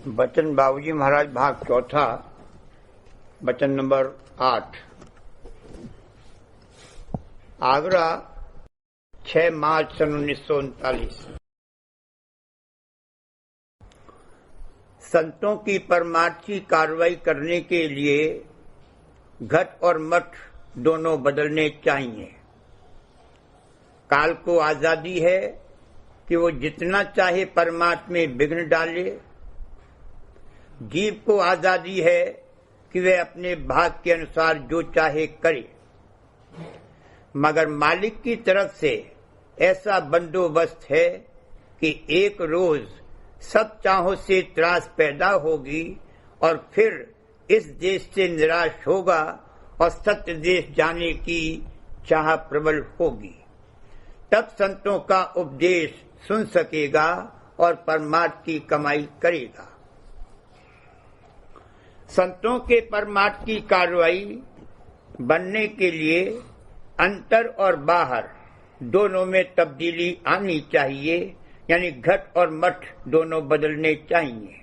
वचन बाबूजी महाराज भाग चौथा, वचन नंबर 8। आगरा 6 मार्च सन 1939। संतों की परमार्थी कार्रवाई करने के लिए घट और मठ दोनों बदलने चाहिए। काल को आजादी है कि वो जितना चाहे परमार्थ में विघ्न डाले। जीव को आजादी है कि वह अपने भाग के अनुसार जो चाहे करे, मगर मालिक की तरफ से ऐसा बंदोबस्त है कि एक रोज सब चाहों से त्रास पैदा होगी और फिर इस देश से निराश होगा और सत्य देश जाने की चाह प्रबल होगी। तब संतों का उपदेश सुन सकेगा और परमार्थ की कमाई करेगा। संतों के परमार्थ की कार्रवाई बनने के लिए अंतर और बाहर दोनों में तब्दीली आनी चाहिए, यानी घट और मठ दोनों बदलने चाहिए।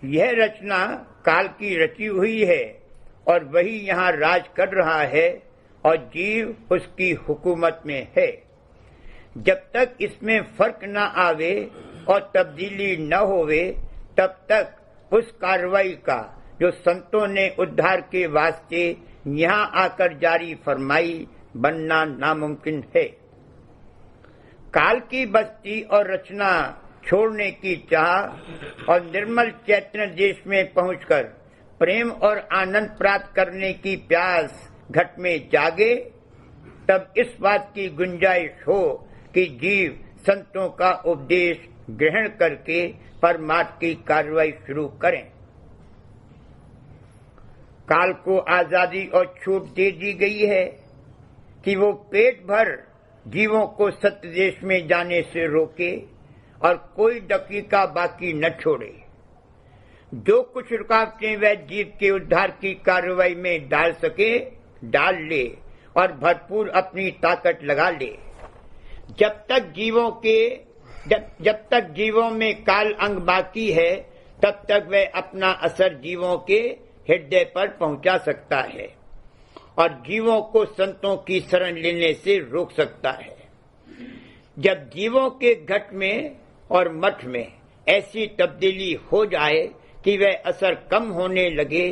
यह रचना काल की रची हुई है और वही यहाँ राज कर रहा है और जीव उसकी हुकूमत में है। जब तक इसमें फर्क न आवे और तब्दीली न होवे, तब तक उस कार्रवाई का जो संतों ने उद्धार के वास्ते यहाँ आकर जारी फरमाई बनना नामुमकिन है। काल की बस्ती और रचना छोड़ने की चाह और निर्मल चैतन्य देश में पहुंचकर प्रेम और आनंद प्राप्त करने की प्यास घट में जागे, तब इस बात की गुंजाइश हो कि जीव संतों का उपदेश ग्रहण करके परमार्थ की कार्रवाई शुरू करें। काल को आजादी और छूट दे दी गई है कि वो पेट भर जीवों को सत्य देश में जाने से रोके और कोई दाकिका बाकी न छोड़े। जो कुछ रुकावटें वह जीव के उद्धार की कार्रवाई में डाल सके डाल ले और भरपूर अपनी ताकत लगा ले। जब तक जीवों में काल अंग बाकी है, तब तक वह अपना असर जीवों के हृदय पर पहुंचा सकता है और जीवों को संतों की शरण लेने से रोक सकता है। जब जीवों के घट में और मठ में ऐसी तब्दीली हो जाए कि वह असर कम होने लगे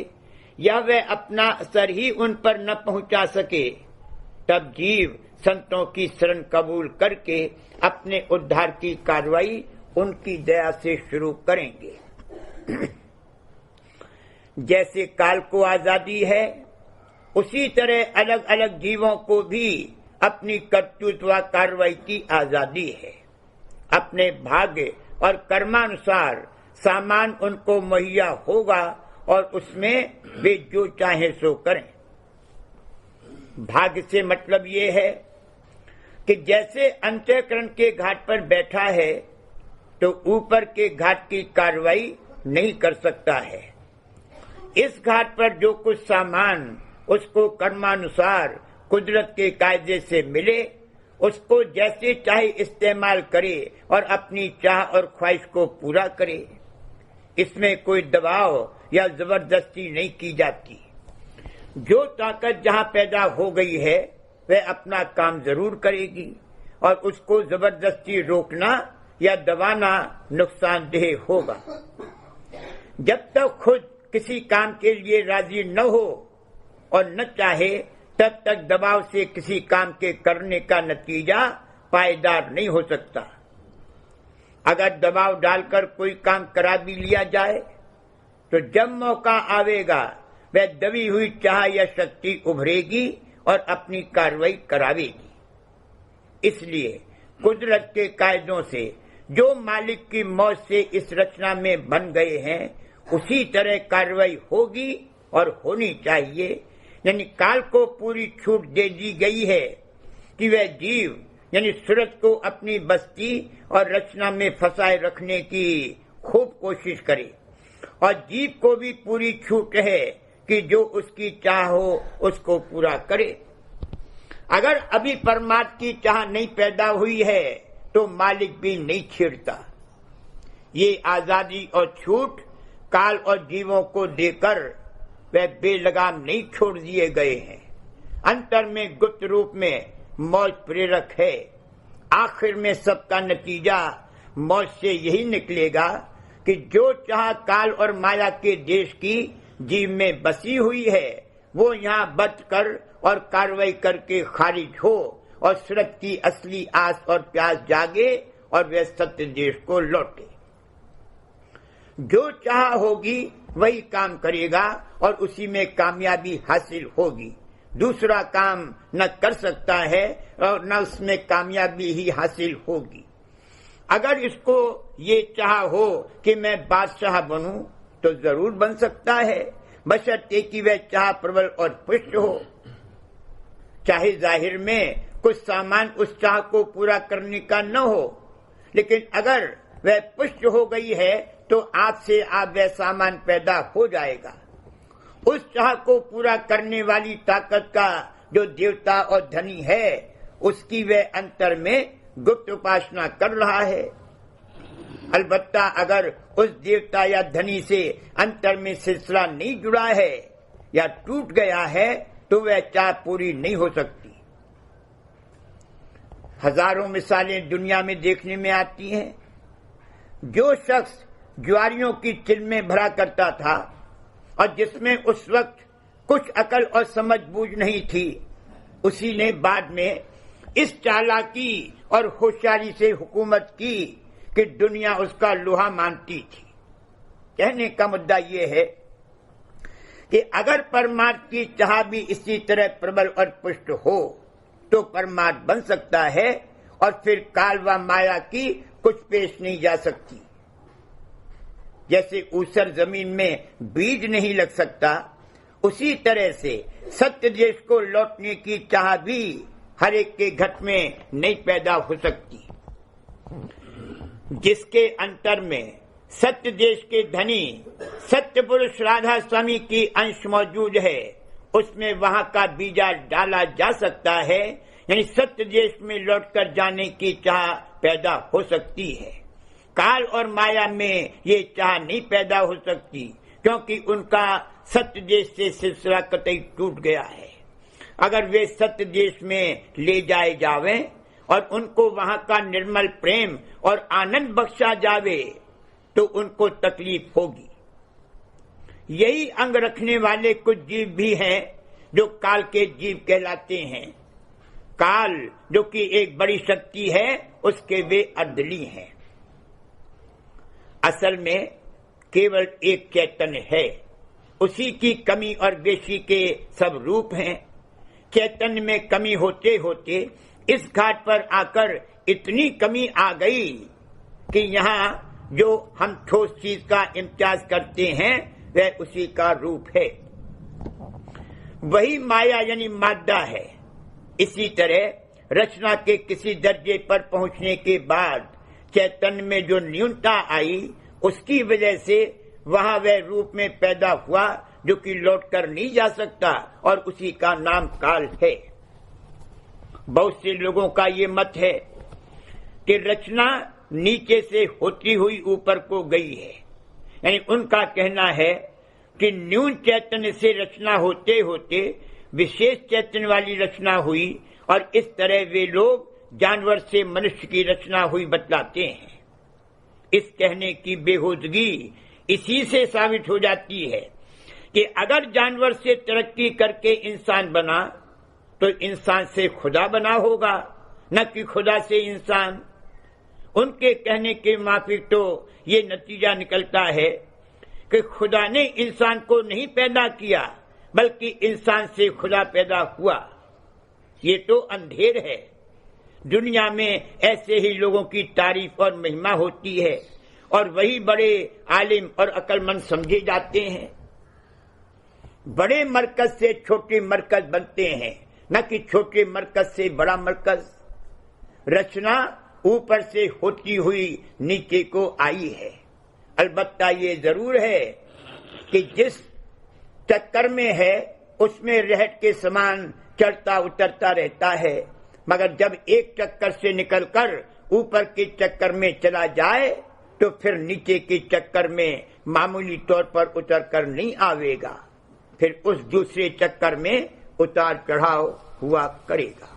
या वह अपना असर ही उन पर न पहुंचा सके, तब जीव संतों की शरण कबूल करके अपने उद्धार की कार्रवाई उनकी दया से शुरू करेंगे। जैसे काल को आजादी है, उसी तरह अलग अलग जीवों को भी अपनी कर्तृत्व कार्रवाई की आजादी है। अपने भाग्य और कर्मानुसार सामान उनको मुहैया होगा और उसमें वे जो चाहे सो करें। भाग्य से मतलब ये है कि जैसे अंतःकरण के घाट पर बैठा है तो ऊपर के घाट की कार्रवाई नहीं कर सकता है। इस घाट पर जो कुछ सामान उसको कर्मानुसार कुदरत के कायदे से मिले, उसको जैसे चाहे इस्तेमाल करे और अपनी चाह और ख्वाहिश को पूरा करे। इसमें कोई दबाव या जबरदस्ती नहीं की जाती। जो ताकत जहाँ पैदा हो गई है वह अपना काम जरूर करेगी और उसको जबरदस्ती रोकना या दबाना नुकसानदेह होगा। जब तक खुद किसी काम के लिए राजी न हो और न चाहे, तब तक दबाव से किसी काम के करने का नतीजा पायदार नहीं हो सकता। अगर दबाव डालकर कोई काम करा भी लिया जाए तो जब मौका आवेगा वह दबी हुई चाह या शक्ति उभरेगी और अपनी कार्रवाई करावेगी। इसलिए कुदरत के कायदों से जो मालिक की मौत से इस रचना में बन गए हैं, उसी तरह कार्रवाई होगी और होनी चाहिए। यानी काल को पूरी छूट दे दी गई है कि वह जीव यानी सूरत को अपनी बस्ती और रचना में फंसाए रखने की खूब कोशिश करे और जीव को भी पूरी छूट है कि जो उसकी चाह हो उसको पूरा करे। अगर अभी परमार्थ की चाह नहीं पैदा हुई है तो मालिक भी नहीं छेड़ता। ये आजादी और छूट काल और जीवों को देकर वे बेलगाम नहीं छोड़ दिए गए हैं। अंतर में गुप्त रूप में मौज प्रेरक है। आखिर में सबका नतीजा मौज से यही निकलेगा कि जो चाह काल और माया के देश की जीव में बसी हुई है वो यहाँ बच कर और कार्रवाई करके खारिज हो और सूरत की असली आस और प्यास जागे और वह सत्य देश को लौटे। जो चाह होगी वही काम करेगा और उसी में कामयाबी हासिल होगी। दूसरा काम न कर सकता है और न उसमें कामयाबी ही हासिल होगी। अगर इसको ये चाह हो कि मैं बादशाह बनूं तो जरूर बन सकता है, बशर्ते कि वह चाह प्रबल और पुष्ट हो। चाहे जाहिर में कुछ सामान उस चाह को पूरा करने का न हो, लेकिन अगर वह पुष्ट हो गई है तो आप से आप वह सामान पैदा हो जाएगा। उस चाह को पूरा करने वाली ताकत का जो देवता और धनी है उसकी वह अंतर में गुप्त उपासना कर रहा है। अलबत्ता अगर उस देवता या धनी से अंतर में सिलसिला नहीं जुड़ा है या टूट गया है तो वह चाह पूरी नहीं हो सकती। हजारों मिसालें दुनिया में देखने में आती हैं। जो शख्स ज्वारियों की चिल में भरा करता था और जिसमें उस वक्त कुछ अकल और समझ बूझ नहीं थी, उसी ने बाद में इस चालाकी और होशियारी से हुकूमत की कि दुनिया उसका लोहा मानती थी। कहने का मुद्दा यह है कि अगर परमार्थ की चाह भी इसी तरह प्रबल और पुष्ट हो तो परमार्थ बन सकता है और फिर काल व माया की कुछ पेश नहीं जा सकती। जैसे ऊसर जमीन में बीज नहीं लग सकता, उसी तरह से सत्य देश को लौटने की चाह भी हर एक के घट में नहीं पैदा हो सकती। जिसके अंतर में सत्य देश के धनी सत्य पुरुष राधा स्वामी की अंश मौजूद है, उसमें वहां का बीजा डाला जा सकता है, यानी सत्य देश में लौटकर जाने की चाह पैदा हो सकती है। काल और माया में ये चाह नहीं पैदा हो सकती क्योंकि उनका सत्य देश से सिलसिला कतई टूट गया है। अगर वे सत्य देश में ले जाए जावे और उनको वहां का निर्मल प्रेम और आनंद बख्शा जावे तो उनको तकलीफ होगी। यही अंग रखने वाले कुछ जीव भी हैं जो काल के जीव कहलाते हैं। काल जो कि एक बड़ी शक्ति है, उसके वे अर्दली हैं। असल में केवल एक चैतन्य है, उसी की कमी और बेशी के सब रूप हैं। चैतन्य में कमी होते होते इस घाट पर आकर इतनी कमी आ गई कि यहाँ जो हम ठोस चीज का इम्तियाज करते हैं वह उसी का रूप है। वही माया यानी मादा है। इसी तरह रचना के किसी दर्जे पर पहुंचने के बाद चैतन्य में जो न्यूनता आई उसकी वजह से वहां वह रूप में पैदा हुआ जो कि लौटकर नहीं जा सकता और उसी का नाम काल है। बहुत से लोगों का ये मत है कि रचना नीचे से होती हुई ऊपर को गई है, यानी उनका कहना है कि न्यून चैतन्य से रचना होते होते विशेष चैतन्य वाली रचना हुई और इस तरह वे लोग जानवर से मनुष्य की रचना हुई बतलाते हैं। इस कहने की बेहूदगी इसी से साबित हो जाती है कि अगर जानवर से तरक्की करके इंसान बना तो इंसान से खुदा बना होगा, न कि खुदा से इंसान। उनके कहने के माफिक तो ये नतीजा निकलता है कि खुदा ने इंसान को नहीं पैदा किया बल्कि इंसान से खुदा पैदा हुआ। ये तो अंधेर है। दुनिया में ऐसे ही लोगों की तारीफ और महिमा होती है और वही बड़े आलिम और अक्लमंद समझे जाते हैं। बड़े मरकज से छोटे मरकज बनते हैं, न कि छोटे मरकज से बड़ा मरकज। रचना ऊपर से होती हुई नीचे को आई है। अलबत्ता ये जरूर है कि जिस चक्कर में है उसमें रहट के समान चढ़ता उतरता रहता है, मगर जब एक चक्कर से निकलकर ऊपर के चक्कर में चला जाए तो फिर नीचे के चक्कर में मामूली तौर पर उतर कर नहीं आवेगा, फिर उस दूसरे चक्कर में उतार चढ़ाव हुआ करेगा।